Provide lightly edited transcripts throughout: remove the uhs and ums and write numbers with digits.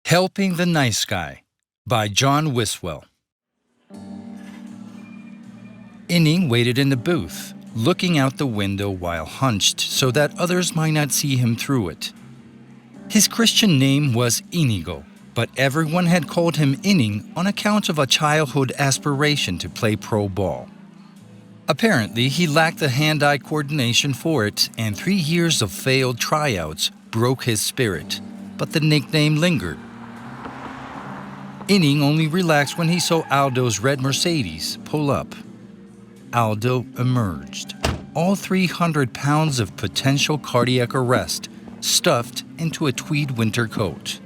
Helping the Nice Guy by John Wiswell. Inning waited in the booth, looking out the window while hunched so that others might not see him through it. His Christian name was Inigo, but everyone had called him Inning on account of a childhood aspiration to play pro ball. Apparently, he lacked the hand-eye coordination for it, and 3 years of failed tryouts broke his spirit, but the nickname lingered. Inning only relaxed when he saw Aldo's red Mercedes pull up. Aldo emerged, all 300 pounds of potential cardiac arrest stuffed into a tweed winter coat.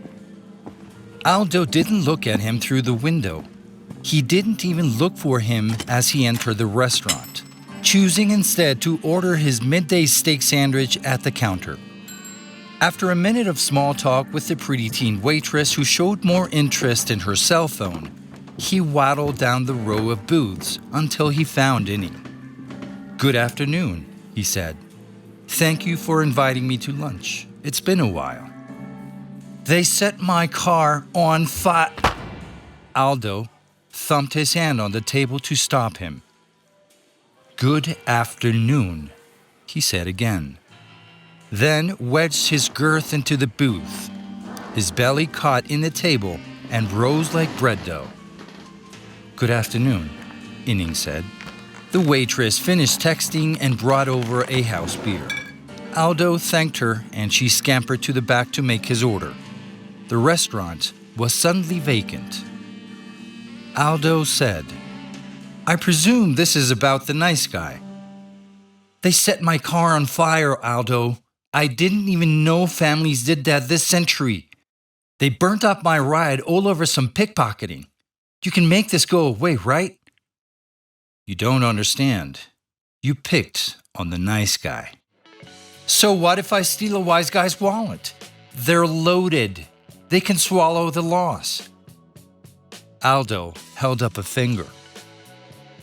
Aldo didn't look at him through the window. He didn't even look for him as he entered the restaurant, choosing instead to order his midday steak sandwich at the counter. After a minute of small talk with the pretty teen waitress who showed more interest in her cell phone, he waddled down the row of booths until he found Inning. "Good afternoon," he said. "Thank you for inviting me to lunch. It's been a while." "They set my car on fire." Aldo thumped his hand on the table to stop him. "Good afternoon," he said again. Then wedged his girth into the booth. His belly caught in the table and rose like bread dough. "Good afternoon," Inning said. The waitress finished texting and brought over a house beer. Aldo thanked her and she scampered to the back to make his order. The restaurant was suddenly vacant. Aldo said, "I presume this is about the nice guy." "They set my car on fire, Aldo. I didn't even know families did that this century. They burnt up my ride all over some pickpocketing. You can make this go away, right?" "You don't understand. You picked on the nice guy." "So what if I steal a wise guy's wallet? They're loaded. They can swallow the loss." Aldo held up a finger.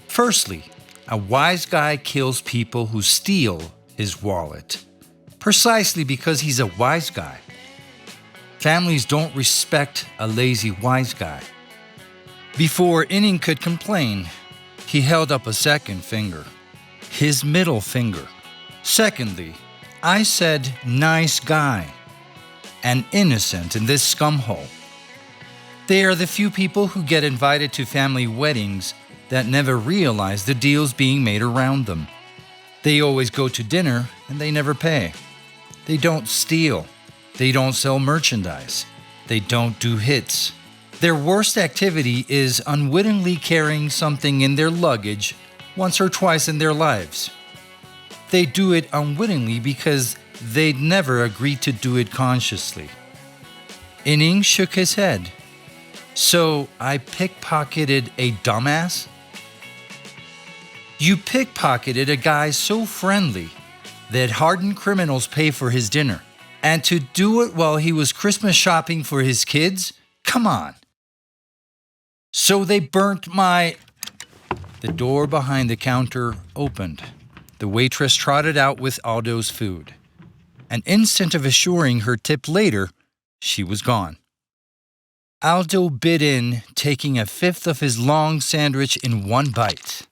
"Firstly, a wise guy kills people who steal his wallet, precisely because he's a wise guy. Families don't respect a lazy wise guy." Before Inning could complain, he held up a second finger, his middle finger. "Secondly, I said nice guy, an innocent in this scumhole. They are the few people who get invited to family weddings that never realize the deals being made around them. They always go to dinner and they never pay. They don't steal. They don't sell merchandise. They don't do hits. Their worst activity is unwittingly carrying something in their luggage once or twice in their lives. They do it unwittingly because they'd never agreed to do it consciously." Inning shook his head. "So I pickpocketed a dumbass?" "You pickpocketed a guy so friendly that hardened criminals pay for his dinner. And to do it while he was Christmas shopping for his kids? Come on." "So they burnt my..." The door behind the counter opened. The waitress trotted out with Aldo's food. An instant of assuring her tip later, she was gone. Aldo bit in, taking a fifth of his long sandwich in one bite.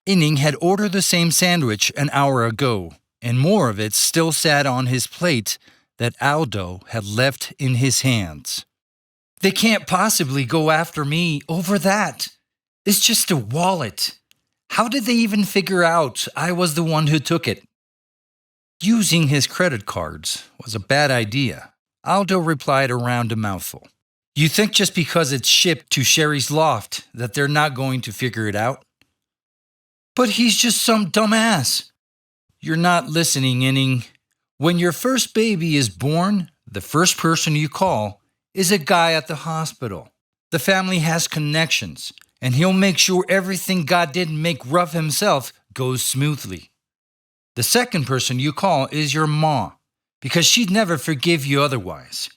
Inning had ordered the same sandwich an hour ago, and more of it still sat on his plate that Aldo had left in his hands. "They can't possibly go after me over that. It's just a wallet. How did they even figure out I was the one who took it?" Using his credit cards was a bad idea, Aldo replied around a mouthful. "You think just because it's shipped to Sherry's loft that they're not going to figure it out?" "But he's just some dumbass." "You're not listening, Inning. When your first baby is born, the first person you call is a guy at the hospital. The family has connections, and he'll make sure everything God didn't make rough himself goes smoothly. The second person you call is your ma, because she'd never forgive you otherwise.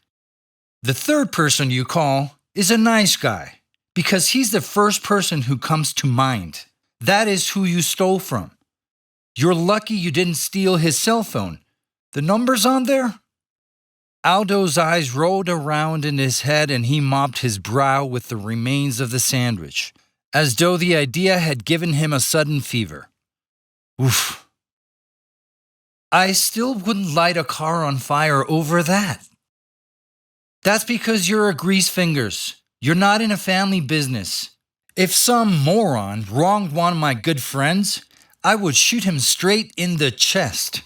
The third person you call is a nice guy, because he's the first person who comes to mind. That is who you stole from. You're lucky you didn't steal his cell phone. The number's on there. Aldo's eyes rolled around in his head and he mopped his brow with the remains of the sandwich, as though the idea had given him a sudden fever. Oof. I still wouldn't light a car on fire over that. That's because you're a grease fingers. You're not in a family business. If some moron wronged one of my good friends, I would shoot him straight in the chest.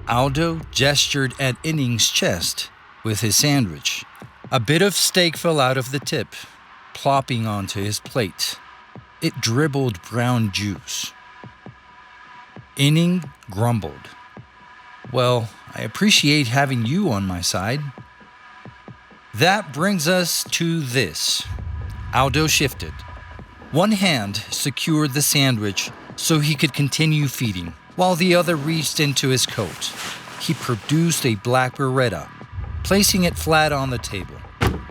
Aldo gestured at Inning's chest with his sandwich. A bit of steak fell out of the tip, plopping onto his plate. It dribbled brown juice. Inning grumbled. Well, I appreciate having you on my side. That brings us to this. Aldo shifted. One hand secured the sandwich so he could continue feeding, while the other reached into his coat. He produced a black Beretta, placing it flat on the table.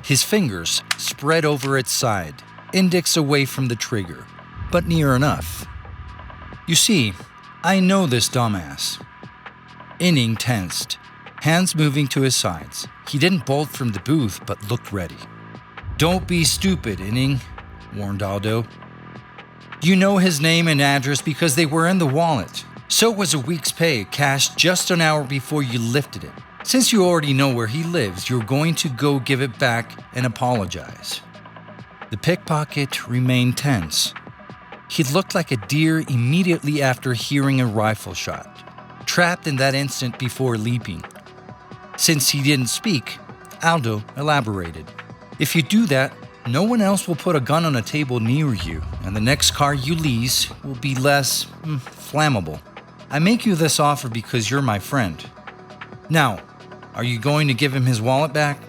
His fingers spread over its side, index away from the trigger, but near enough. You see, I know this dumbass. Inning tensed, hands moving to his sides. He didn't bolt from the booth, but looked ready. Don't be stupid, Inning, warned Aldo. You know his name and address because they were in the wallet. So was a week's pay, cashed just an hour before you lifted it. Since you already know where he lives, you're going to go give it back and apologize. The pickpocket remained tense. He looked like a deer immediately after hearing a rifle shot, trapped in that instant before leaping. Since he didn't speak, Aldo elaborated. If you do that, no one else will put a gun on a table near you, and the next car you lease will be less flammable. I make you this offer because you're my friend. Now, are you going to give him his wallet back?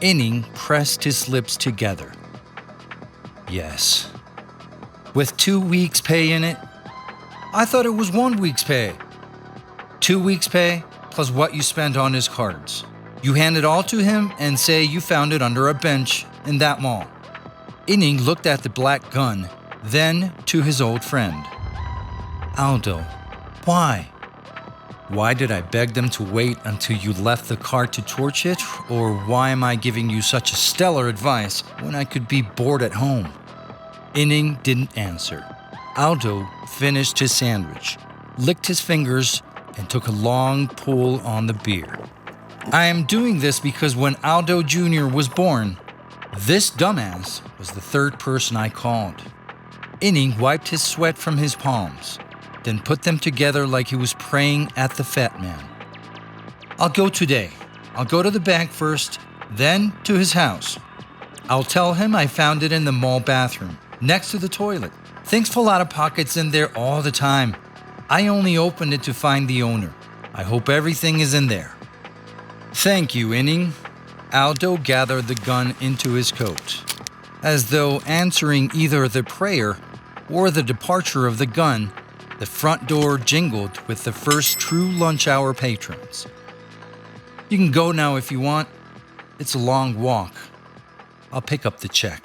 Inning pressed his lips together. Yes. With 2 weeks' pay in it? I thought it was 1 week's pay. 2 weeks' pay plus what you spent on his cards. You hand it all to him and say you found it under a bench in that mall. Inning looked at the black gun, then to his old friend. Aldo, why? Why did I beg them to wait until you left the car to torch it? Or why am I giving you such a stellar advice when I could be bored at home? Inning didn't answer. Aldo finished his sandwich, licked his fingers, and took a long pull on the beer. I am doing this because when Aldo Jr. was born, this dumbass was the third person I called. Inning wiped his sweat from his palms, then put them together like he was praying at the fat man. I'll go today. I'll go to the bank first, then to his house. I'll tell him I found it in the mall bathroom, next to the toilet. Things fall out of pockets in there all the time. I only opened it to find the owner. I hope everything is in there. Thank you, Inning. Aldo gathered the gun into his coat. As though answering either the prayer or the departure of the gun, the front door jingled with the first true lunch hour patrons. You can go now if you want. It's a long walk. I'll pick up the check.